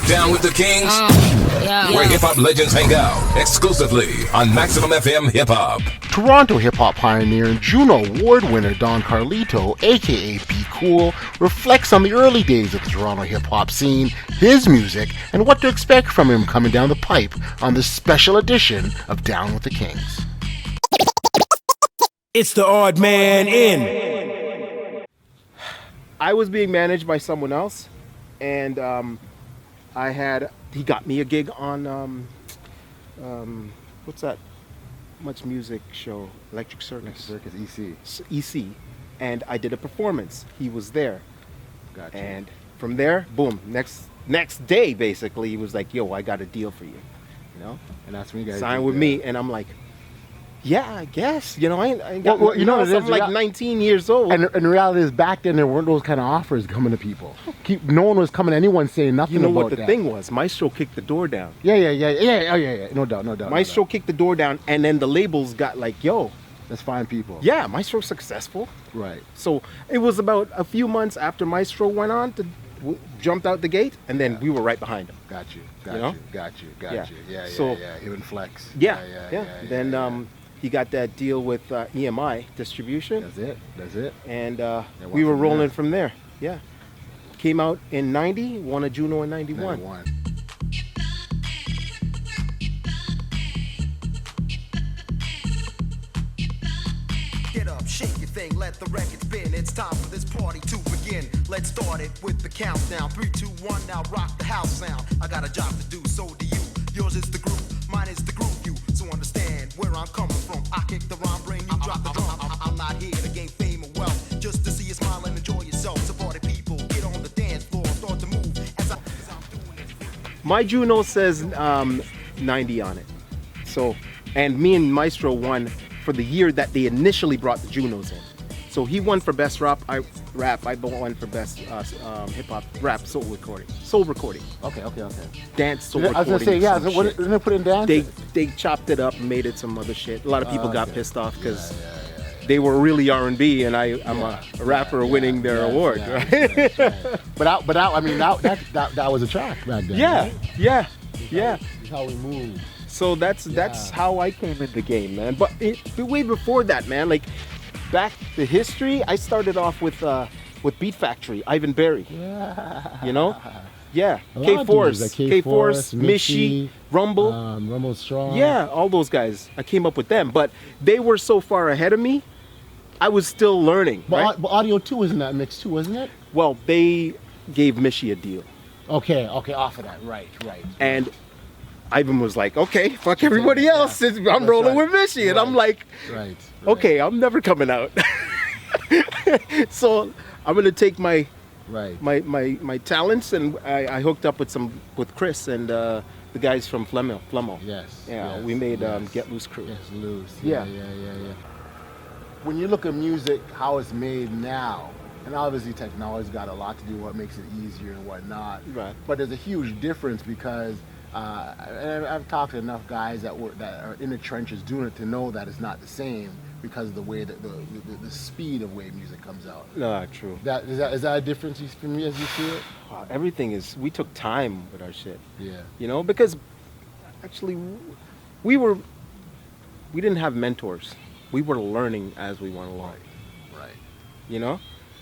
Down with the Kings, Yeah. where hip-hop legends hang out, exclusively on Maximum FM Hip Hop. Toronto hip-hop pioneer and Juno Award winner Don Carlito, aka B-Kool, reflects on the early days of the Toronto hip-hop scene, his music, and what to expect from him coming down the pipe on this special edition of Down with the Kings. It's the Audman in. I was being managed by someone else, and he got me a gig on what's that much music show, Electric Circus EC, and I did a performance. He was there. Gotcha. And from there, boom, next day basically he was like, yo, I got a deal for you, and that's when you guys signed with me. And I'm like, yeah, I guess. I ain't got, Well, I'm like 19 years old. And the reality is, back then there weren't those kind of offers coming to people. No one was coming to anyone saying nothing about that. What the thing was? Maestro kicked the door down. Yeah. No doubt. Maestro kicked the door down, and then the labels got like, yo, let's find people. yeah, Maestro's successful. Right. So it was about a few months after Maestro went on jumped out the gate, and then we were right behind him. Got you. know? Got you. Yeah. So, So- even flex. Yeah. Then he got that deal with EMI distribution, That's it. and went we were from rolling there. from there. Yeah. Came out in 90, won a Juno in 91. 91. Get up, shake your thing, let the record spin. It's time for this party to begin. Let's start it with the countdown. 3, 2, 1, now rock the house sound. I got a job to do, so do you. Yours is the groove, mine is the groove you. So understand where I'm coming from. I kick the rhyme, brain, you drop the drum. I'm not here to gain fame or wealth, just to see you smile and enjoy yourself. So party people, get on the dance floor, start to move as I'm doing it. My Juno says 90 on it. So, and me and Maestro won for the year that they initially brought the Junos in. So he won for best rap. I won for best hip hop rap soul recording. Okay. Dance soul I was recording. gonna say, yeah. some So what shit. didn't they put in dance? They chopped it up and made it some other shit. A lot of people got okay. pissed off because they were really R&B, and I'm a rapper winning their award. Right? But that was a track back then. Yeah. That's how we moved. So that's how I came in the game, man. But way before that, man, like back to history, I started off with Beat Factory, Ivan Berry. Yeah. A lot of dudes, like K-Force, Mishi, Rumble. Rumble Strong. Yeah, all those guys. I came up with them, but they were so far ahead of me. I was still learning. Right? But Audio 2 was in that mix too, wasn't it? Well, they gave Mishi a deal, Okay, off of that. Right. and Ivan was like, "Okay, fuck everybody else. I'm rolling with Mishi," and I'm like, Right. "Okay, I'm never coming out." So I'm gonna take my talents, and I hooked up with Chris and the guys from Flemo. Yes. Yeah, yes, we made yes. Get Loose Crew. Yes, Loose. Yeah. Yeah. When you look at music, how it's made now, and obviously technology's got a lot to do with what makes it easier and whatnot. Right. But there's a huge difference because and I've talked to enough guys that are in the trenches doing it to know that it's not the same because of the way that the speed of way music comes out. No, true. Is that a difference for me as you see it? Everything is. We took time with our shit. Yeah. Because actually we didn't have mentors. We were learning as we went along. Right.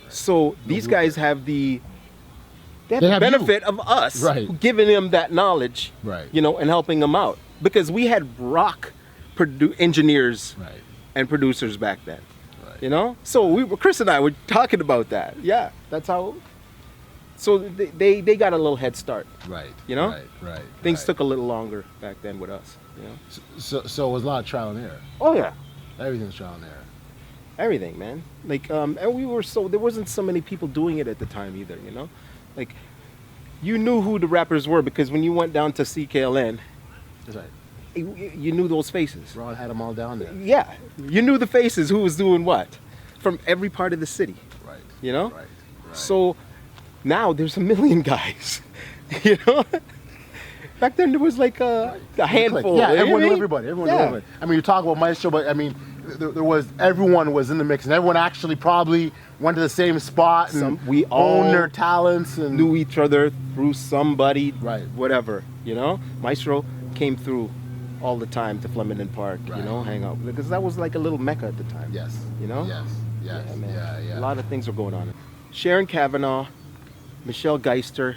So these guys have the have benefit of us giving them that knowledge, Right. And helping them out. Because we had rock engineers Right. and producers back then. Right. So Chris and I were talking about that. Yeah, that's how. So they got a little head start. Right. Right. Things took a little longer back then with us. So it was a lot of trial and error. Oh yeah. Everything's trial and error. Everything, man. Like, and there wasn't so many people doing it at the time either, Like, you knew who the rappers were because when you went down to CKLN, That's right. you knew those faces. Ron had them all down there. Yeah, you knew the faces, who was doing what, from every part of the city. Right. Right. So now there's a million guys, Back then there was like a handful. Yeah, you know everyone what I knew mean? everybody. Everyone knew Yeah. everybody. I mean, you talk about Maestro, but I mean, there was everyone was in the mix, and everyone actually probably went to the same spot and we all owned their talents and knew each other through somebody, Right. whatever, you know. Maestro came through all the time to Flemington Park, Right. you know, hang out, because that was like a little mecca at the time. Yes. You know? Yes. Yes. Yeah, man. Yeah. A lot of things were going on. Sharon Kavanaugh, Michelle Geister,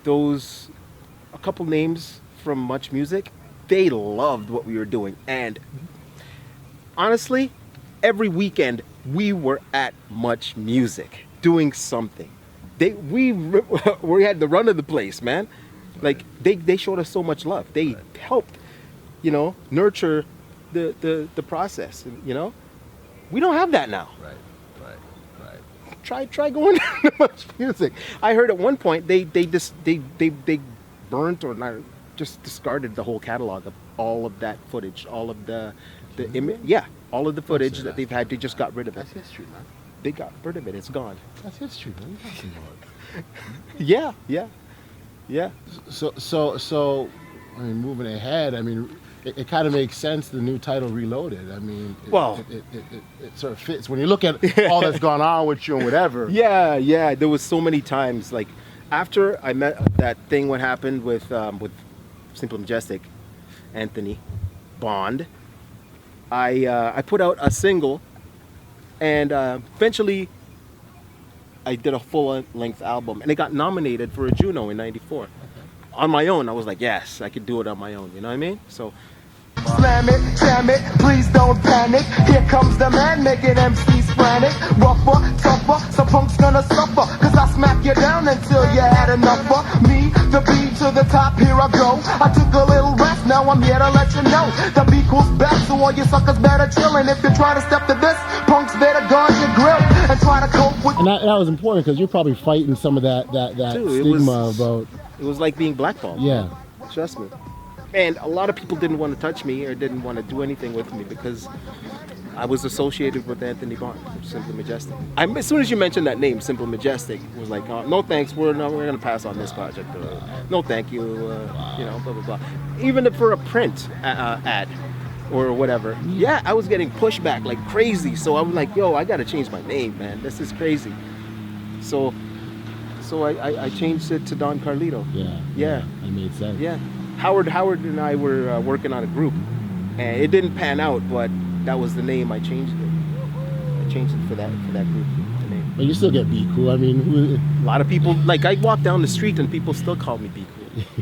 those, a couple names from Much Music, they loved what we were doing. And honestly, every weekend we were at Much Music doing something. We had the run of the place, man. Like they showed us so much love. They helped, you know, nurture the process. You know, we don't have that now. Right. Try going to Much Music. I heard at one point they burnt or not, just discarded the whole catalog of all of that footage, all of the all of the footage that they've had. They just got rid of it. That's history, man. They got rid of it. It's gone. That's history, man. What are you talking about? Yeah. So, I mean, moving ahead, I mean, it kind of makes sense, the new title, Reloaded. I mean, it sort of fits. When you look at all that's gone on with you and whatever. Yeah. There was so many times, like, after I met that thing, what happened with Simple Majestic, Anthony Bond, I put out a single, and eventually I did a full-length album, and it got nominated for a Juno in '94. On my own, I was like, yes, I could do it on my own. You know what I mean? So. Slam it, jam it, please don't panic. Here comes the man making MCs frantic. Rougher, tougher, some punk's gonna suffer. Cause I smack you down until you had enough of me. The B to the top, here I go. I took a little rest, now I'm here to let you know. The B-Kool's back, so all you suckers better chill. And if you try to step to this, punks better guard your grill. And try to cope with. And that was important because you're probably fighting some of that Dude, stigma about. It was like being blackballed. Yeah. Trust me. And a lot of people didn't want to touch me or didn't want to do anything with me because I was associated with Anthony Bond, Simple Majestic. As soon as you mentioned that name, Simple Majestic, it was like, no thanks, we're going to pass on this project. No thank you, you know, blah, blah, blah. Even for a print ad or whatever. Yeah, I was getting pushback like crazy. So I was like, yo, I got to change my name, man. This is crazy. So I changed it to Don Carlito. Yeah. That made sense. Yeah. Howard and I were working on a group, and it didn't pan out, but that was the name. I changed it. I changed it for that group. The name. But you still get B-Kool. I mean, a lot of people, like, I walk down the street and people still call me B-Kool.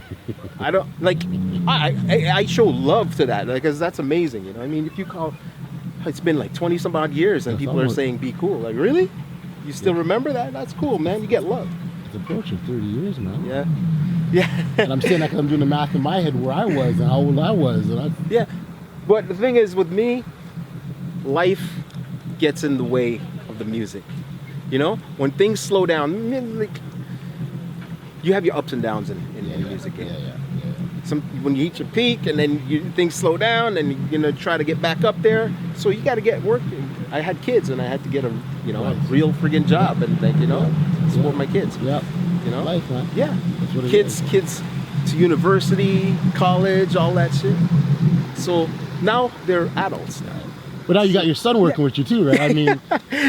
I don't like. I show love to that because that's amazing. You know, I mean, if you call, it's been like 20 some odd years and people are saying B-Kool. Like, really? You still remember that? That's cool, man. You get love. It's approaching 30 years, man. Yeah. And I'm saying that because I'm doing the math in my head where I was and how old I was. Yeah. But the thing is, with me, life gets in the way of the music. You know? When things slow down, like, you have your ups and downs in music. Yeah. When you reach a peak and then things slow down and you try to get back up there. So you got to get working. I had kids and I had to get a real friggin' job and support my kids. Yeah. You know? Life, man. Yeah. That's what it kids is. To university, college, all that shit. So now they're adults now. But now you got your son working with you too, right? I mean,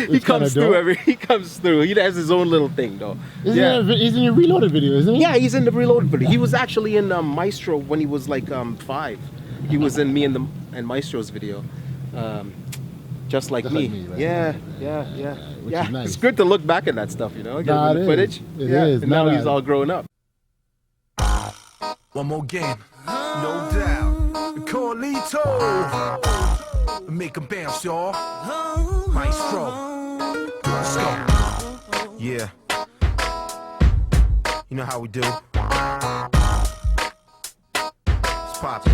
he comes through he comes through. He has his own little thing though. He's in your Reloaded video, isn't he? Yeah, he's in the Reloaded video. He was actually in Maestro when he was like 5. He was in me and Maestro's video. Just like me. Right? Yeah. Which is nice. It's good to look back at that stuff, Get the footage. It is. And now he's all grown up. One more game. No doubt. Carlito. Make 'em bounce, y'all. Maestro. Let's go. Yeah. You know how we do. It's poppin'.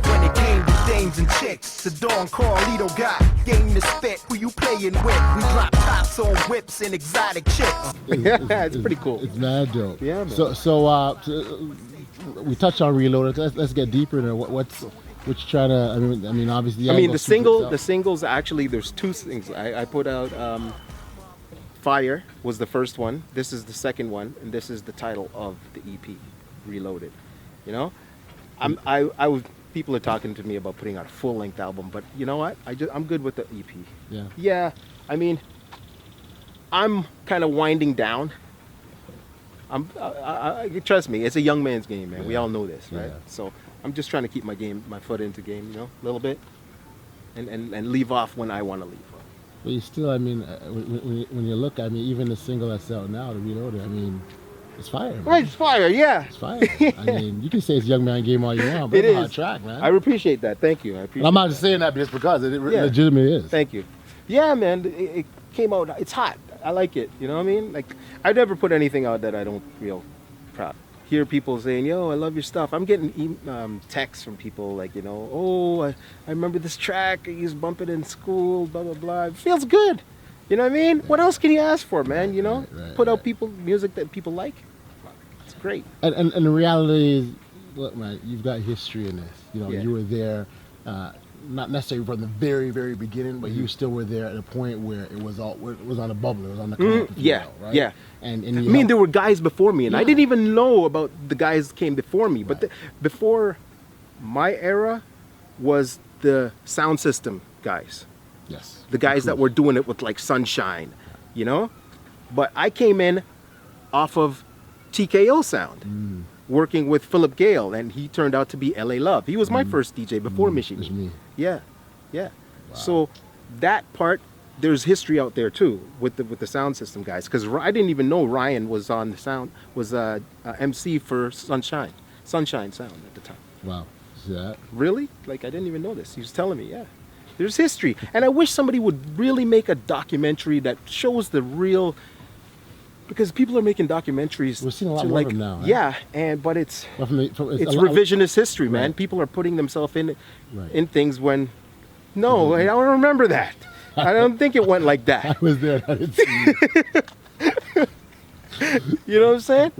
When it came to dames and chicks, the Don Carlito got game to spit. Who you playin' with? We drop tops on whips and exotic chicks. It's pretty cool. It's mad dope. Yeah, man. So we touched on Reloaded. Let's get deeper into what's trying to. I mean, obviously. The singles actually. There's 2 things. I put out. Fire was the first one. This is the second one, and this is the title of the EP, Reloaded. You know, people are talking to me about putting out a full-length album, but you know what? I'm good with the EP. Yeah. Yeah, I mean, I'm kind of winding down. Trust me, it's a young man's game, man. We all know this, right? Yeah. So I'm just trying to keep my foot into game, a little bit, and leave off when I want to leave off. But you still, I mean, when you look, I mean, even the single that's out now, the Reloaded, I mean, it's fire, man. Right, it's fire, yeah. It's fire. I mean, you can say it's young man game all you want, but It it's a is. hot track, man. I appreciate that. Thank you. I appreciate. And I'm not just saying that just because it Yeah. legitimately is. Thank you. Yeah, man, it came out. It's hot. I like it. You know what I mean? Like, I never put anything out that I don't feel proud. Hear people saying, "Yo, I love your stuff." I'm getting texts from people like, "Oh, I remember this track. I used to bump it in school. Blah blah blah." It feels good. You know what I mean? What else can you ask for, man? Right, Put out music that people like. It's great. And the reality is, look, man, you've got history in this. Yeah. You were there, not necessarily from the very, very beginning, but you still were there at a point where it was on a bubble. It was on the come up, if you Yeah, will, right? yeah. And I mean, there were guys before me, and I Yeah. didn't even know about the guys that came before me. But before my era was the sound system guys. yes, The guys that were doing it with like Sunshine, But I came in off of TKO Sound, working with Philip Gale, and he turned out to be LA Love. He was my first DJ before It's Michigan. me. Yeah, yeah. So that part, there's history out there too with the sound system guys, because I didn't even know Ryan was on the sound, was MC for Sunshine Sound at the time. Wow, see that? Really? Like, I didn't even know this. He was telling me, yeah. There's history. And I wish somebody would really make a documentary that shows the real, because people are making documentaries. We're seeing a lot to, more like, of them now, right? Yeah, but it's Well, it's it's a lot- revisionist history, man. Right. People are putting themselves in Right. in things when, no, I don't remember that. I don't think it went like I that. was there. I didn't see it. You know what I'm saying?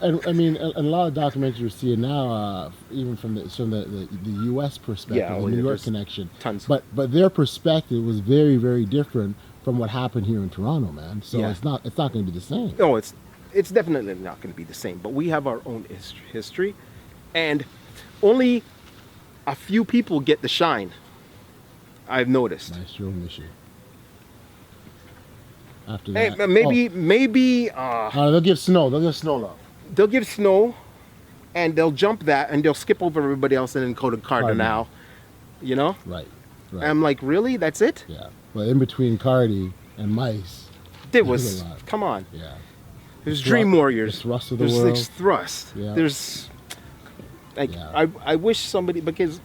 And I mean, a lot of documentaries we're seeing now, even from the U.S. perspective, Yeah, the well, New York there's connection. tons. But their perspective was very, very different from what happened here in Toronto, man. So Yeah. it's not going to be the same. No, it's definitely not going to be the same. But we have our own history, and only a few people get the shine. I've noticed. Nice show, mission. After Hey, that, maybe they'll give Snow. They'll give Snow love. they'll give Snow, and they'll jump that, and they'll skip over everybody else and then go to Cardinal. You know? Right. And I'm like, really? That's it? Yeah. But in between Cardi and Mice, There there's was. a lot. Come on. Yeah. There's The Dream Thrust- Warriors. the Thrust of the There's world. like Thrust. Yeah. There's like Yeah. I wish somebody, because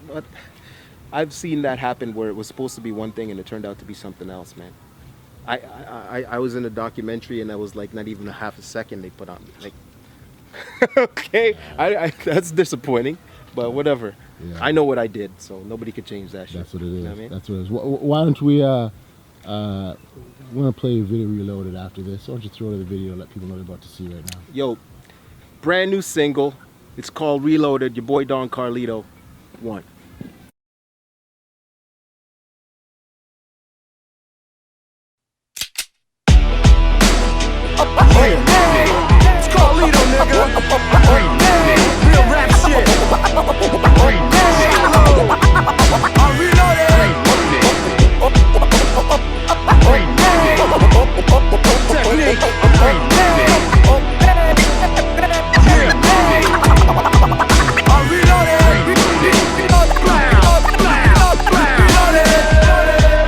I've seen that happen where it was supposed to be one thing and it turned out to be something else, man. I was in a documentary and I was like not even a half a second they put on me. Like, okay, I that's disappointing, but whatever. Yeah. I know what I did, so nobody could change that shit. That's what it is. You know what I mean? That's what it is. Why don't we we're gonna play Video Reloaded after this. So why don't you throw to the video and let people know they're about to see right now. Yo, brand new single. It's called Reloaded. Your boy Don Carlito. 1. It's Carlito, nigga. Real rap shit. I'm reloaded. Technique. I'm reloaded.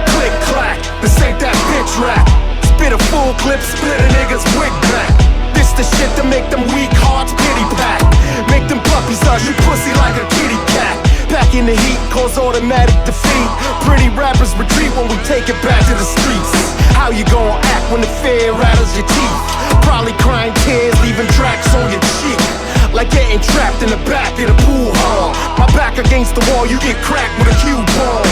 Click clack. This ain't that bitch rap. Spit a full clip, split a nigga's wig back. This the shit to make them weak hearts pity pack. Make them puppies hush you pussy like a kitty cat. Back in the heat, cause automatic defeat. Pretty rappers retreat when we take it back to the streets. How you gon' act when the fear rattles your teeth? Probably crying tears, leaving tracks on your cheek. Like getting trapped in the back of the pool hall. My back against the wall, you get cracked with a cue ball.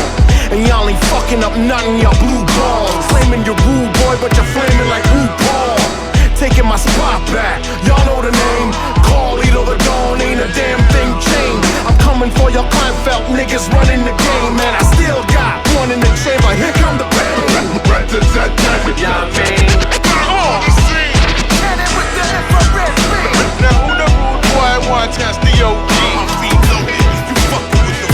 And y'all ain't fucking up nothing, y'all blue balls. Claiming you're rude boy, but you're flaming like RuPaul. Taking my spot back, y'all know the name. Carlito the Dawn, ain't a damn thing changed. I'm coming for your Kleinfeld niggas running the game, man. I still got one in the chamber, here come the bang. Yeah, man. And it with the infrared beam. Now who the rude boy want test the OG? You fucking with the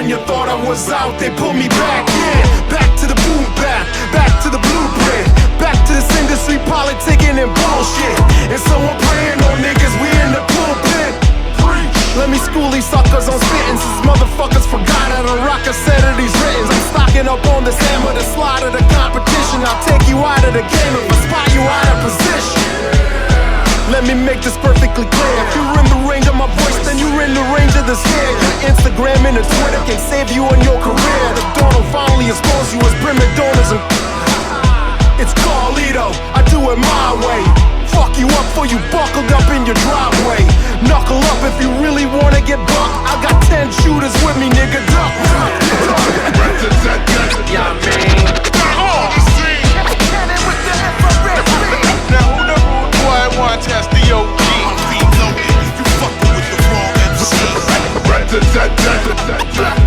when you thought I was out, they pulled me back in. Back to the boom bap, back to the blueprint, back to this industry politicking and bullshit. And so I'm praying on niggas, we in the pulpit. Let me school these suckers on spittin', since motherfuckers forgot how to rock a set of these writtens. I'm stocking up on this hammer, the slide of the competition. I'll take you out of the game if I spot you out of position. Let me make this perfectly clear. If you're in the range of my voice, then you're in the range of this here. Your Instagram and the Twitter can save you in your career. The dawn will finally expose you as prima donnas and it's Carlito, I do it my way. Fuck you up for you buckled up in your driveway. Knuckle up if you really wanna get bucked. I got 10 shooters with me, nigga, duck. Yeah, man. Now who the rude boy want test the OG? You fucking with the wrong MC.